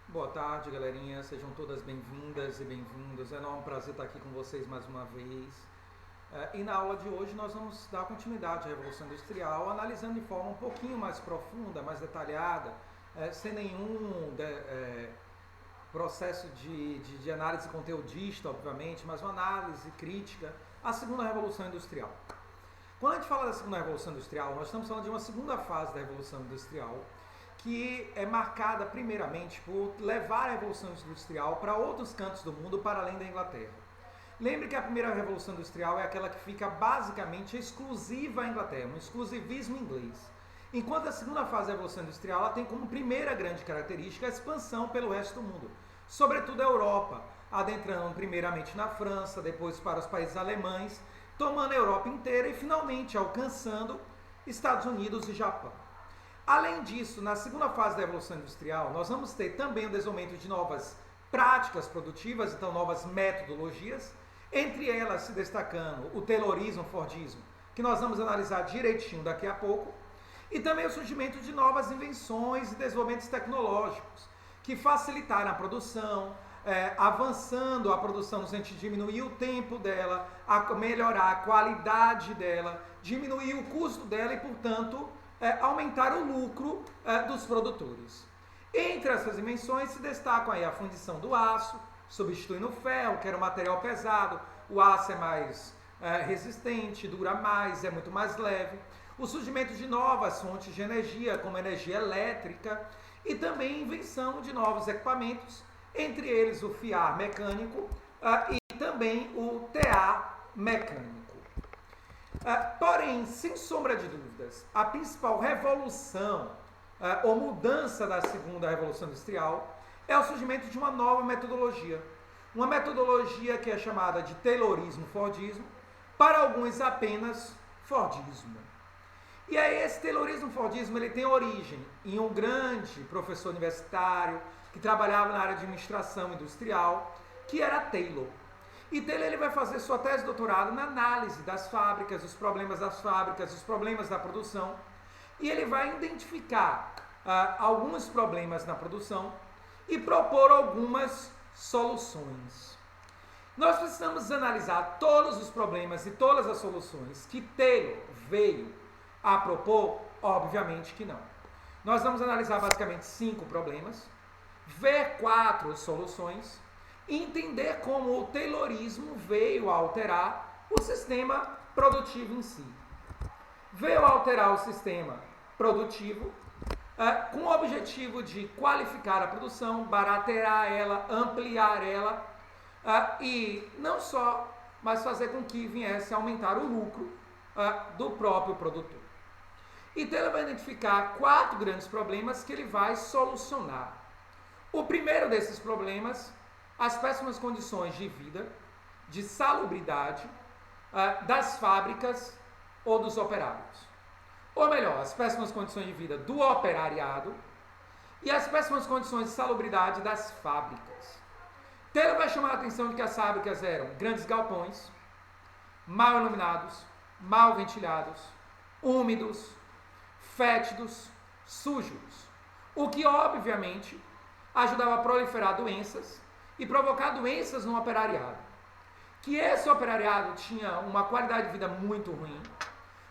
Boa tarde, galerinha. Sejam todas bem-vindas e bem-vindos. É um enorme prazer estar aqui com vocês mais uma vez. E na aula de hoje nós vamos dar continuidade à Revolução Industrial, analisando de forma um pouquinho mais profunda, mais detalhada, sem nenhum processo de análise conteudista, obviamente, mas uma análise crítica à segunda Revolução Industrial. Quando a gente fala da segunda Revolução Industrial, nós estamos falando de uma segunda fase da Revolução Industrial, que é marcada primeiramente por levar a Revolução Industrial para outros cantos do mundo, para além da Inglaterra. Lembre que a primeira Revolução Industrial é aquela que fica basicamente exclusiva à Inglaterra, um exclusivismo inglês. Enquanto a segunda fase da Revolução Industrial ela tem como primeira grande característica a expansão pelo resto do mundo, sobretudo a Europa, adentrando primeiramente na França, depois para os países alemães, tomando a Europa inteira e finalmente alcançando Estados Unidos e Japão. Além disso, na segunda fase da Revolução Industrial, nós vamos ter também o desenvolvimento de novas práticas produtivas, então novas metodologias, entre elas se destacando o Taylorismo, Fordismo, que nós vamos analisar direitinho daqui a pouco, e também o surgimento de novas invenções e desenvolvimentos tecnológicos, que facilitaram a produção, avançando a produção no sentido de diminuir o tempo dela, melhorar a qualidade dela, diminuir o custo dela e, portanto, aumentar o lucro dos produtores. Entre essas dimensões se destacam aí a fundição do aço, substituindo o ferro, que era um material pesado, o aço é mais resistente, dura mais, é muito mais leve, o surgimento de novas fontes de energia, como energia elétrica, e também a invenção de novos equipamentos, entre eles o fiar mecânico e também o tear mecânico. Porém, sem sombra de dúvidas, a principal revolução ou mudança da segunda Revolução Industrial é o surgimento de uma nova metodologia. Uma metodologia que é chamada de Taylorismo-Fordismo, para alguns apenas Fordismo. E aí esse Taylorismo-Fordismo ele tem origem em um grande professor universitário que trabalhava na área de administração industrial, que era Taylor. E Taylor ele vai fazer sua tese de doutorado na análise das fábricas, os problemas das fábricas, os problemas da produção. E ele vai identificar alguns problemas na produção e propor algumas soluções. Nós precisamos analisar todos os problemas e todas as soluções que Taylor veio a propor? Obviamente que não. Nós vamos analisar basicamente 5 problemas, ver 4 soluções, e entender como o Taylorismo veio a alterar o sistema produtivo em si. Veio a alterar o sistema produtivo com o objetivo de qualificar a produção, baratear ela, ampliar ela e não só, mas fazer com que viesse a aumentar o lucro do próprio produtor. Então ele vai identificar 4 grandes problemas que ele vai solucionar. O primeiro desses problemas, as péssimas condições de vida, de salubridade das fábricas ou dos operários. Ou melhor, as péssimas condições de vida do operariado e as péssimas condições de salubridade das fábricas. Taylor vai chamar a atenção de que as fábricas eram grandes galpões, mal iluminados, mal ventilados, úmidos, fétidos, sujos, o que obviamente ajudava a proliferar doenças e provocar doenças no operariado. Que esse operariado tinha uma qualidade de vida muito ruim,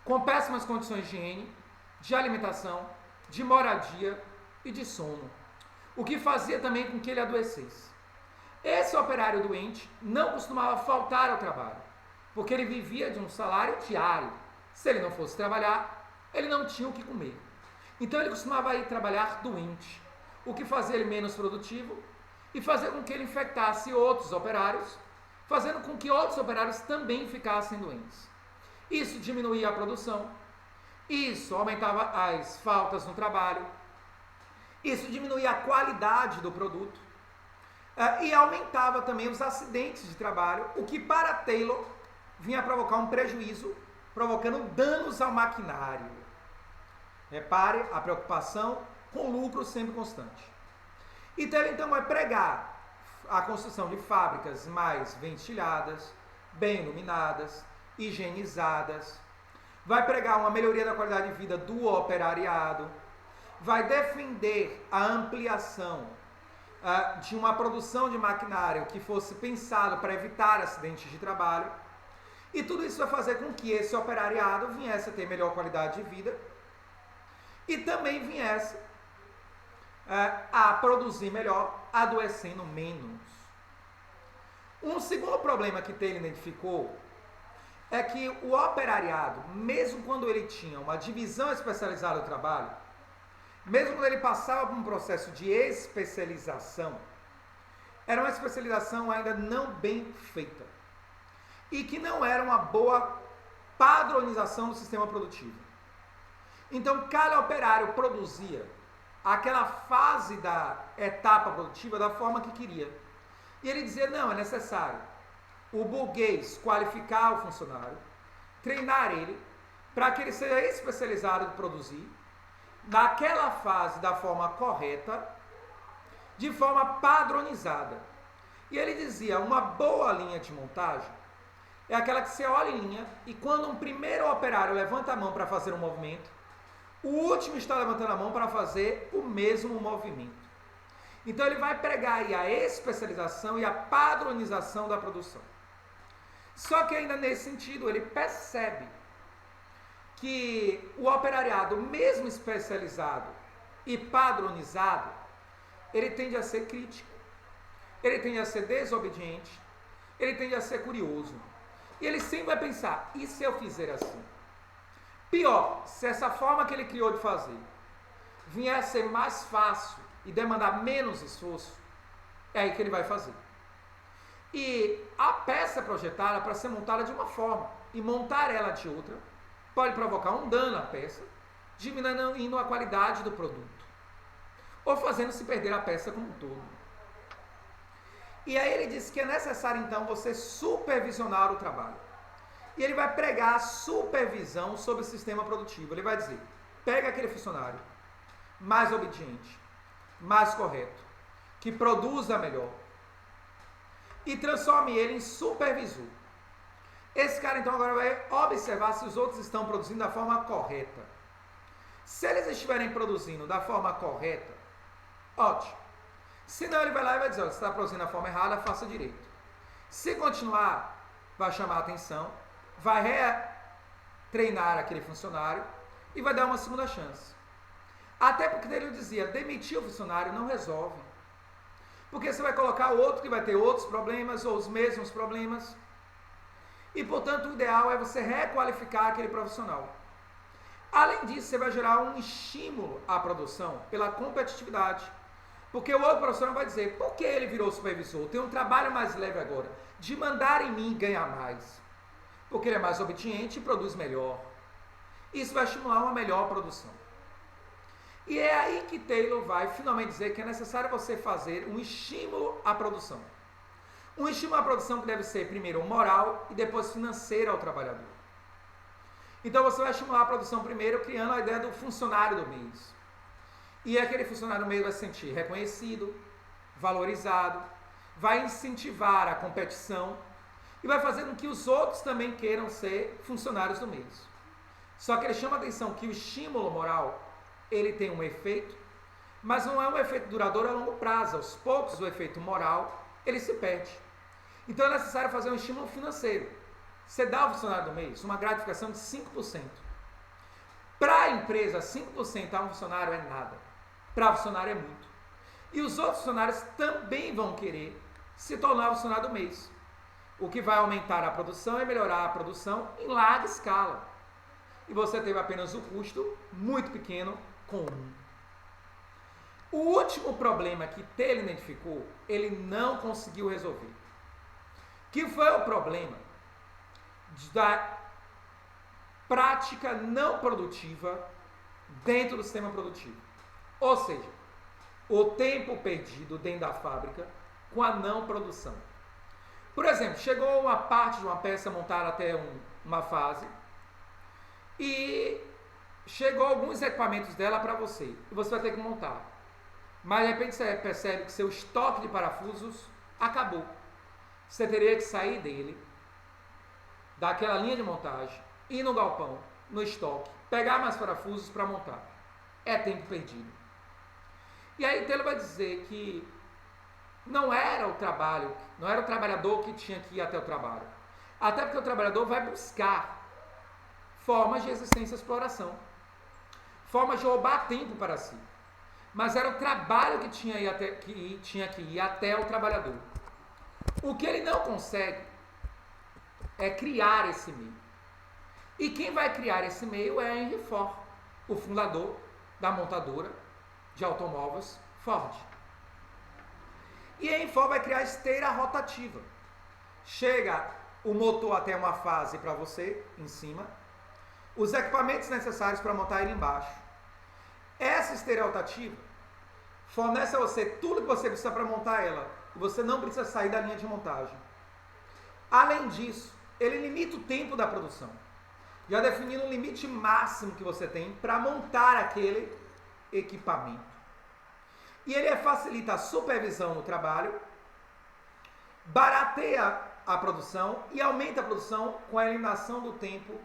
com péssimas condições de higiene, de alimentação, de moradia e de sono, o que fazia também com que ele adoecesse. Esse operário doente não costumava faltar ao trabalho, porque ele vivia de um salário diário. Se ele não fosse trabalhar, ele não tinha o que comer. Então ele costumava ir trabalhar doente, o que fazia ele menos produtivo e fazer com que ele infectasse outros operários, fazendo com que outros operários também ficassem doentes. Isso diminuía a produção, isso aumentava as faltas no trabalho, isso diminuía a qualidade do produto e aumentava também os acidentes de trabalho, o que para Taylor vinha a provocar um prejuízo, provocando danos ao maquinário. Repare a preocupação com lucro sempre constante. Então ele então vai pregar a construção de fábricas mais ventiladas, bem iluminadas, higienizadas, vai pregar uma melhoria da qualidade de vida do operariado, vai defender a ampliação de uma produção de maquinário que fosse pensado para evitar acidentes de trabalho. E tudo isso vai fazer com que esse operariado viesse a ter melhor qualidade de vida e também viesse a produzir melhor, adoecendo menos. Um segundo problema que Taylor identificou é que o operariado, mesmo quando ele tinha uma divisão especializada do trabalho, mesmo quando ele passava por um processo de especialização, era uma especialização ainda não bem feita e que não era uma boa padronização do sistema produtivo. Então, cada operário produzia aquela fase da etapa produtiva da forma que queria. E ele dizia, não, é necessário o burguês qualificar o funcionário, treinar ele, para que ele seja especializado em produzir, naquela fase da forma correta, de forma padronizada. E ele dizia, uma boa linha de montagem é aquela que você olha em linha e quando um primeiro operário levanta a mão para fazer um movimento, o último está levantando a mão para fazer o mesmo movimento. Então ele vai pregar aí a especialização e a padronização da produção. Só que ainda nesse sentido ele percebe que o operariado, mesmo especializado e padronizado, ele tende a ser crítico, ele tende a ser desobediente, ele tende a ser curioso. E ele sempre vai pensar, e se eu fizer assim? Pior, se essa forma que ele criou de fazer vier a ser mais fácil e demandar menos esforço, é aí que ele vai fazer. E a peça é projetada para ser montada de uma forma, e montar ela de outra pode provocar um dano à peça, diminuindo a qualidade do produto, ou fazendo-se perder a peça como um todo. E aí ele diz que é necessário então você supervisionar o trabalho. E ele vai pregar a supervisão sobre o sistema produtivo. Ele vai dizer, pega aquele funcionário mais obediente, mais correto, que produza melhor, e transforme ele em supervisor. Esse cara então agora vai observar se os outros estão produzindo da forma correta. Se eles estiverem produzindo da forma correta, ótimo. Se não, ele vai lá e vai dizer, olha, você está produzindo da forma errada, faça direito. Se continuar, vai chamar a atenção, vai treinar aquele funcionário e vai dar uma segunda chance. Até porque ele dizia, demitir o funcionário não resolve. Porque você vai colocar outro que vai ter outros problemas ou os mesmos problemas. E, portanto, o ideal é você requalificar aquele profissional. Além disso, você vai gerar um estímulo à produção pela competitividade. Porque o outro profissional vai dizer, por que ele virou supervisor? Eu tenho um trabalho mais leve agora, de mandar em mim ganhar mais. Porque ele é mais obediente e produz melhor. Isso vai estimular uma melhor produção. E é aí que Taylor vai finalmente dizer que é necessário você fazer um estímulo à produção. Um estímulo à produção que deve ser primeiro moral e depois financeiro ao trabalhador. Então você vai estimular a produção primeiro criando a ideia do funcionário do mês. E aquele funcionário do mês vai se sentir reconhecido, valorizado, vai incentivar a competição e vai fazer com que os outros também queiram ser funcionários do mês. Só que ele chama a atenção que o estímulo moral, ele tem um efeito, mas não é um efeito duradouro a longo prazo. Aos poucos o efeito moral, ele se perde. Então é necessário fazer um estímulo financeiro. Você dá ao funcionário do mês uma gratificação de 5%. Para a empresa, 5% a um funcionário é nada. Para o funcionário é muito. E os outros funcionários também vão querer se tornar funcionário do mês. O que vai aumentar a produção e melhorar a produção em larga escala. E você teve apenas o custo muito pequeno com um. O último problema que Taylor identificou, ele não conseguiu resolver. Que foi o problema da prática não produtiva dentro do sistema produtivo. Ou seja, o tempo perdido dentro da fábrica com a não produção. Por exemplo, chegou uma parte de uma peça montada até uma fase e chegou alguns equipamentos dela para você. E você vai ter que montar. Mas de repente você percebe que seu estoque de parafusos acabou. Você teria que sair dele, daquela linha de montagem, ir no galpão, no estoque, pegar mais parafusos para montar. É tempo perdido. E aí Taylor vai dizer que não era o trabalho, não era o trabalhador que tinha que ir até o trabalho. Até porque o trabalhador vai buscar formas de existência e exploração, formas de roubar tempo para si. Mas era o trabalho que tinha que ir até o trabalhador. O que ele não consegue é criar esse meio. E quem vai criar esse meio é Henry Ford, o fundador da montadora de automóveis Ford. E Henry Ford vai criar a esteira rotativa. Chega o motor até uma fase para você, em cima, os equipamentos necessários para montar ele embaixo. Essa esteira rotativa fornece a você tudo que você precisa para montar ela. E você não precisa sair da linha de montagem. Além disso, ele limita o tempo da produção, já definindo o limite máximo que você tem para montar aquele equipamento. E ele facilita a supervisão no trabalho, barateia a produção e aumenta a produção com a eliminação do tempo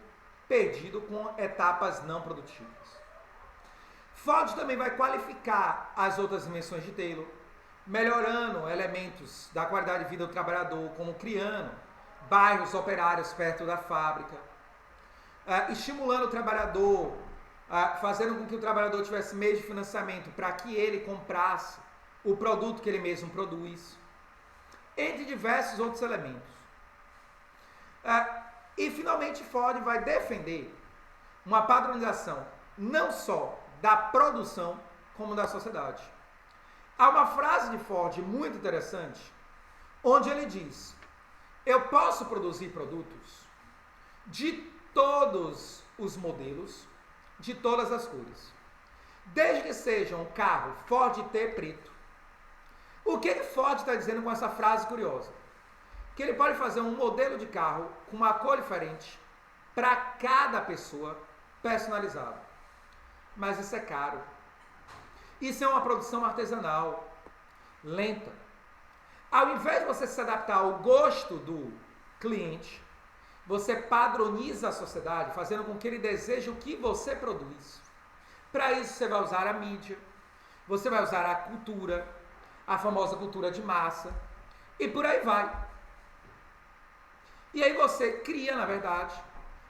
perdido com etapas não produtivas. Ford também vai qualificar as outras dimensões de Taylor, melhorando elementos da qualidade de vida do trabalhador, como criando bairros operários perto da fábrica, estimulando o trabalhador, fazendo com que o trabalhador tivesse meio de financiamento para que ele comprasse o produto que ele mesmo produz, entre diversos outros elementos. E finalmente Ford vai defender uma padronização não só da produção, como da sociedade. Há uma frase de Ford muito interessante, onde ele diz: eu posso produzir produtos de todos os modelos, de todas as cores, desde que seja um carro Ford T preto. O que Ford está dizendo com essa frase curiosa? Que ele pode fazer um modelo de carro com uma cor diferente para cada pessoa, personalizado. Mas isso é caro. Isso é uma produção artesanal, lenta. Ao invés de você se adaptar ao gosto do cliente, você padroniza a sociedade, fazendo com que ele deseje o que você produz. Para isso você vai usar a mídia, você vai usar a cultura, a famosa cultura de massa, e por aí vai. E aí você cria, na verdade,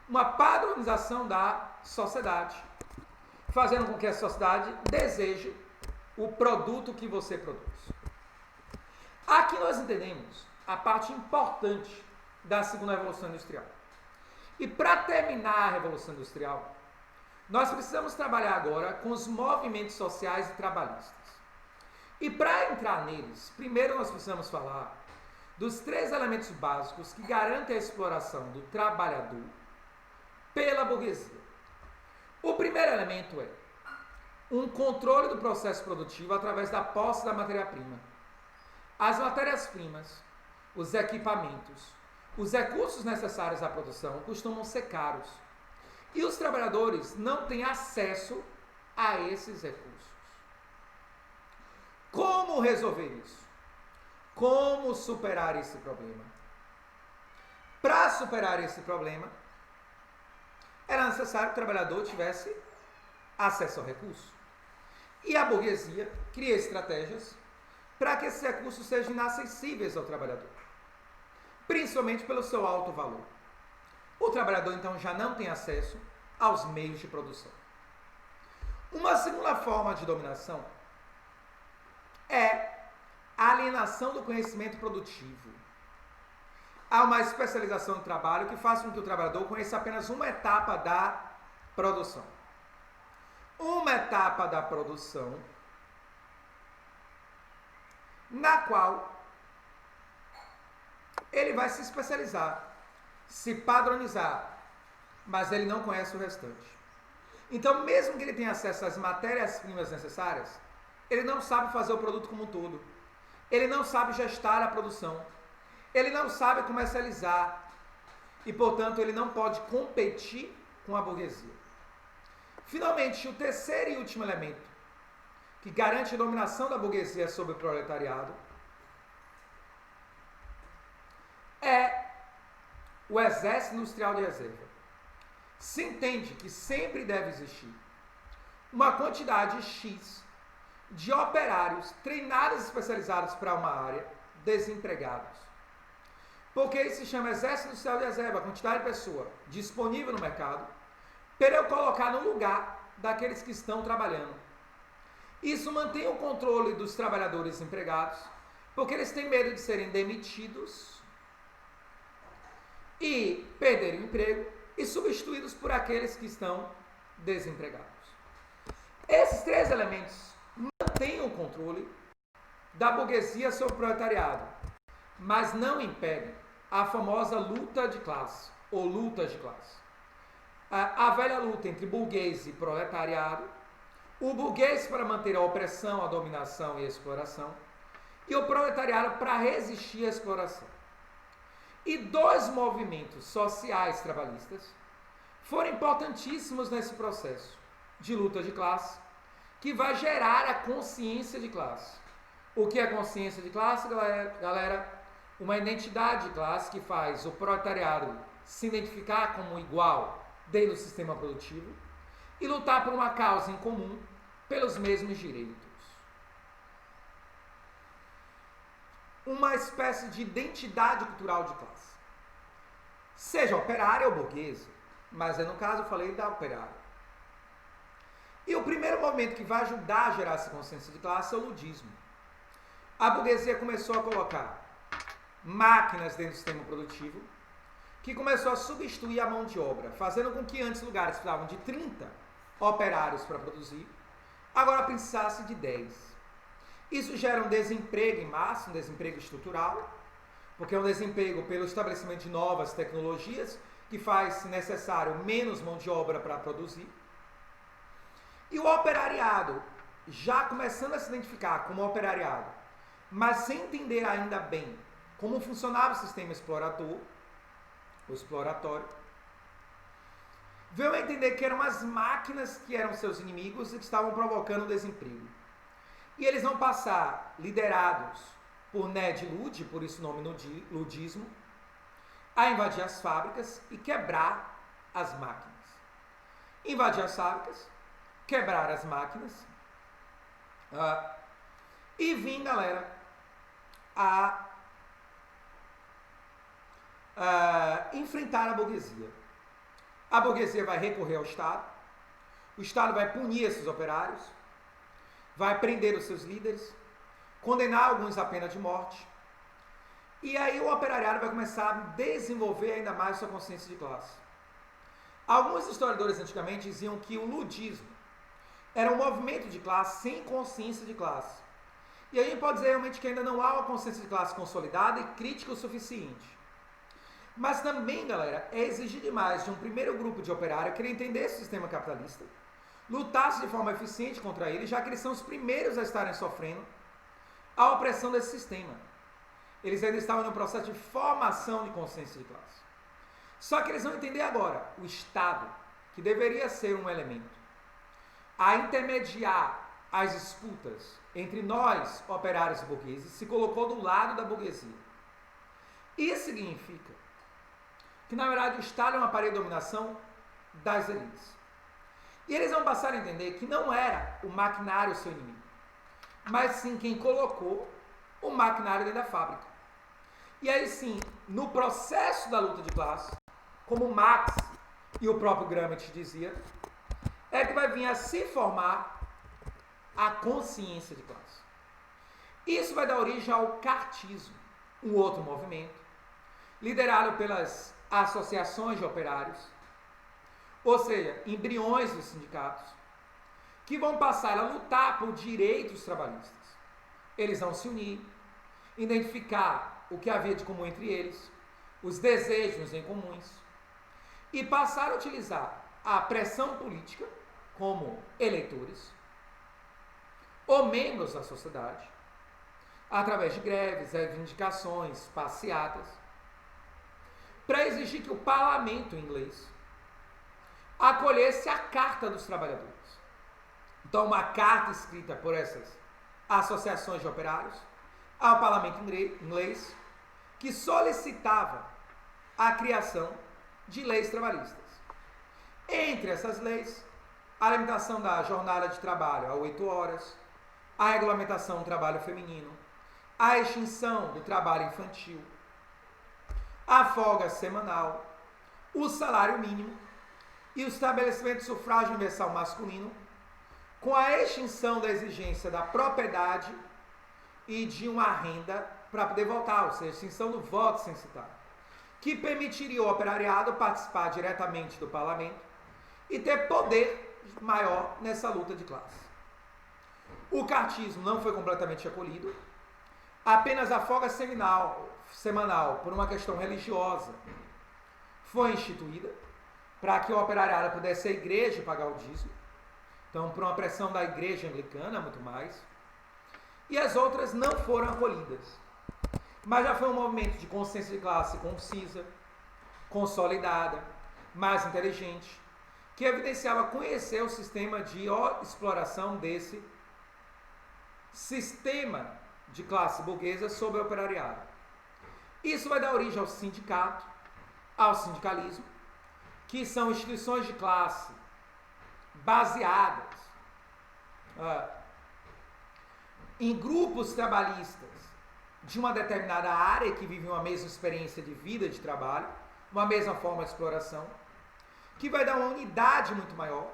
uma padronização da sociedade, fazendo com que a sociedade deseje o produto que você produz. Aqui nós entendemos a parte importante da segunda revolução industrial. E para terminar a revolução industrial, nós precisamos trabalhar agora com os movimentos sociais e trabalhistas. E para entrar neles, primeiro nós precisamos falar dos 3 elementos básicos que garantem a exploração do trabalhador pela burguesia. O primeiro elemento é um controle do processo produtivo através da posse da matéria-prima. As matérias-primas, os equipamentos, os recursos necessários à produção costumam ser caros. E os trabalhadores não têm acesso a esses recursos. Como resolver isso? Como superar esse problema? Para superar esse problema, era necessário que o trabalhador tivesse acesso ao recurso. E a burguesia cria estratégias para que esses recursos sejam inacessíveis ao trabalhador, principalmente pelo seu alto valor. O trabalhador, então, já não tem acesso aos meios de produção. Uma segunda forma de dominação é a alienação do conhecimento produtivo. Há uma especialização do trabalho que faz com que o trabalhador conheça apenas uma etapa da produção. Uma etapa da produção na qual ele vai se especializar, se padronizar, mas ele não conhece o restante. Então, mesmo que ele tenha acesso às matérias-primas necessárias, ele não sabe fazer o produto como um todo. Ele não sabe gestar a produção. Ele não sabe comercializar. E, portanto, ele não pode competir com a burguesia. Finalmente, o terceiro e último elemento que garante a dominação da burguesia sobre o proletariado é o exército industrial de reserva. Se entende que sempre deve existir uma quantidade X de operários treinados e especializados para uma área, desempregados. Porque isso se chama exército industrial de reserva, a quantidade de pessoa disponível no mercado, para eu colocar no lugar daqueles que estão trabalhando. Isso mantém o controle dos trabalhadores desempregados, porque eles têm medo de serem demitidos e perderem o emprego e substituídos por aqueles que estão desempregados. Esses três elementos mantêm o controle da burguesia sobre o proletariado, mas não impedem a famosa luta de classe, ou lutas de classe. A velha luta entre burguês e proletariado, o burguês para manter a opressão, a dominação e a exploração, e o proletariado para resistir à exploração. E dois movimentos sociais trabalhistas foram importantíssimos nesse processo de luta de classe, que vai gerar a consciência de classe. O que é consciência de classe, galera? Uma identidade de classe que faz o proletariado se identificar como igual dentro do sistema produtivo e lutar por uma causa em comum pelos mesmos direitos. Uma espécie de identidade cultural de classe. Seja operária ou burguesa, mas no caso eu falei da operária. E o primeiro movimento que vai ajudar a gerar essa consciência de classe é o ludismo. A burguesia começou a colocar máquinas dentro do sistema produtivo, que começou a substituir a mão de obra, fazendo com que antes lugares precisavam de 30 operários para produzir, agora precisasse de 10. Isso gera um desemprego em massa, um desemprego estrutural, porque é um desemprego pelo estabelecimento de novas tecnologias, que faz necessário menos mão de obra para produzir. E o operariado, já começando a se identificar como operariado, mas sem entender ainda bem como funcionava o sistema exploratório, veio a entender que eram as máquinas que eram seus inimigos e que estavam provocando o desemprego. E eles vão passar, liderados por Ned Ludd, por isso o nome ludismo, a invadir as fábricas e quebrar as máquinas. Invadir as fábricas, quebrar as máquinas e vir, galera, a enfrentar a burguesia. A burguesia vai recorrer ao Estado, o Estado vai punir esses operários, vai prender os seus líderes, condenar alguns à pena de morte, e aí o operariado vai começar a desenvolver ainda mais sua consciência de classe. Alguns historiadores antigamente diziam que o ludismo era um movimento de classe sem consciência de classe. E aí a gente pode dizer realmente que ainda não há uma consciência de classe consolidada e crítica o suficiente. Mas também, galera, é exigir demais de um primeiro grupo de operários querer entender esse sistema capitalista, lutar-se de forma eficiente contra ele, já que eles são os primeiros a estarem sofrendo a opressão desse sistema. Eles ainda estavam no processo de formação de consciência de classe. Só que eles vão entender agora o Estado, que deveria ser um elemento a intermediar as disputas entre nós, operários e burgueses, se colocou do lado da burguesia. Isso significa que, na verdade, o Estado é uma parede de dominação das elites. E eles vão passar a entender que não era o maquinário seu inimigo, mas sim quem colocou o maquinário dentro da fábrica. E aí sim, no processo da luta de classe, como Marx e o próprio Gramsci dizia, é que vai vir a se formar a consciência de classe. Isso vai dar origem ao cartismo, um outro movimento, liderado pelas associações de operários, ou seja, embriões dos sindicatos, que vão passar a lutar por direitos trabalhistas. Eles vão se unir, identificar o que havia de comum entre eles, os desejos em comuns, e passar a utilizar a pressão política como eleitores ou membros da sociedade, através de greves, reivindicações, passeatas, para exigir que o parlamento inglês acolhesse a Carta dos Trabalhadores. Então, uma carta escrita por essas associações de operários ao parlamento inglês, que solicitava a criação de leis trabalhistas. Entre essas leis, a limitação da jornada de trabalho a 8 horas, a regulamentação do trabalho feminino, a extinção do trabalho infantil, a folga semanal, o salário mínimo e o estabelecimento do sufrágio universal masculino, com a extinção da exigência da propriedade e de uma renda para poder votar, ou seja, extinção do voto censitário, que permitiria ao operariado participar diretamente do parlamento e ter poder maior nessa luta de classe. O cartismo não foi completamente acolhido, apenas a folga semanal, por uma questão religiosa, foi instituída para que o operariado pudesse ir à igreja pagar o dízimo, então por uma pressão da igreja anglicana, muito mais, e as outras não foram acolhidas. Mas já foi um movimento de consciência de classe concisa, consolidada, mais inteligente, que evidenciava conhecer o sistema de exploração desse sistema de classe burguesa sobre o operariado. Isso vai dar origem ao sindicato, ao sindicalismo, que são instituições de classe baseadas em grupos trabalhistas de uma determinada área que vivem uma mesma experiência de vida, de trabalho, uma mesma forma de exploração, que vai dar uma unidade muito maior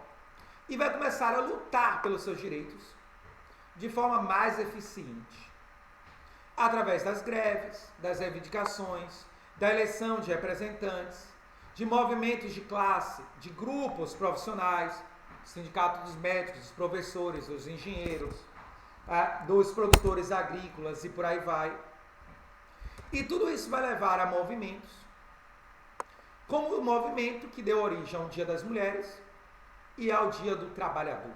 e vai começar a lutar pelos seus direitos de forma mais eficiente, através das greves, das reivindicações, da eleição de representantes, de movimentos de classe, de grupos profissionais, sindicato dos médicos, dos professores, dos engenheiros, dos produtores agrícolas e por aí vai. E tudo isso vai levar a movimentos, como o movimento que deu origem ao Dia das Mulheres e ao Dia do Trabalhador.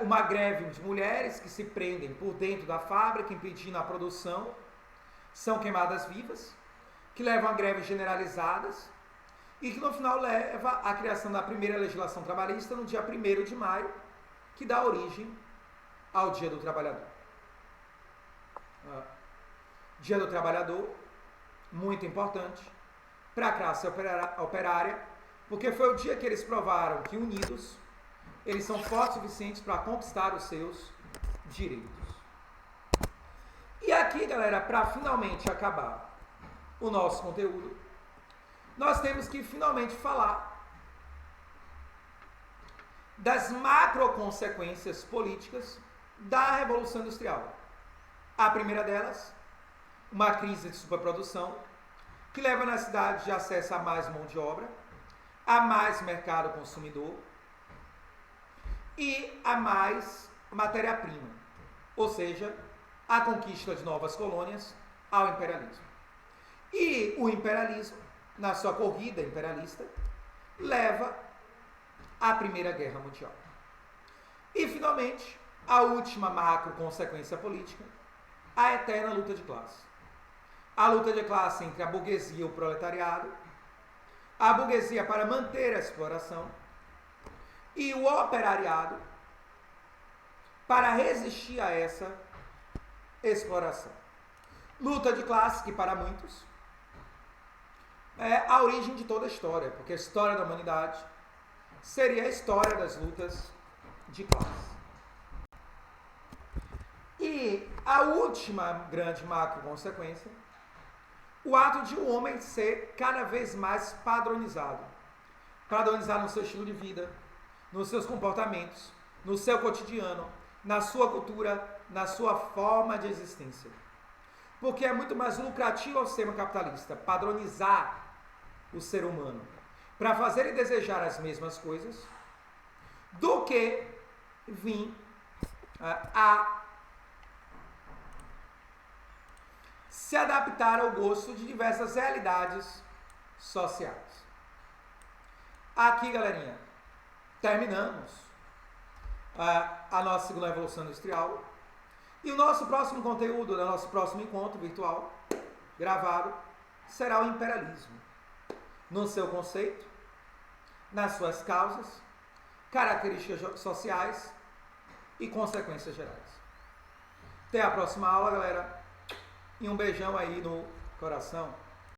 Uma greve de mulheres que se prendem por dentro da fábrica, impedindo a produção, são queimadas vivas, que levam a greves generalizadas e que no final leva à criação da primeira legislação trabalhista no dia 1º de maio, que dá origem ao Dia do Trabalhador. Dia do Trabalhador, muito importante para a classe operária, porque foi o dia que eles provaram que unidos eles são fortes o suficientes para conquistar os seus direitos. E aqui, galera, para finalmente acabar o nosso conteúdo, nós temos que finalmente falar das macroconsequências políticas da Revolução Industrial. A primeira delas, uma crise de superprodução, que leva na cidade de acesso a mais mão de obra, a mais mercado consumidor e a mais matéria-prima, ou seja, a conquista de novas colônias ao imperialismo. E o imperialismo, na sua corrida imperialista, leva à Primeira Guerra Mundial. E, finalmente, a última macro consequência política, a eterna luta de classe. A luta de classe entre a burguesia e o proletariado, a burguesia para manter a exploração e o operariado para resistir a essa exploração. Luta de classe que, para muitos, é a origem de toda a história, porque a história da humanidade seria a história das lutas de classe. E a última grande macro consequência, o ato de um homem ser cada vez mais padronizado no seu estilo de vida, nos seus comportamentos, no seu cotidiano, na sua cultura, na sua forma de existência. Porque é muito mais lucrativo ao sistema capitalista padronizar o ser humano para fazer ele desejar as mesmas coisas do que vir a se adaptar ao gosto de diversas realidades sociais. Aqui, galerinha, terminamos a nossa segunda Revolução Industrial. E o nosso próximo conteúdo, do nosso próximo encontro virtual, gravado, será o imperialismo. No seu conceito, nas suas causas, características sociais e consequências gerais. Até a próxima aula, galera. E um beijão aí no coração.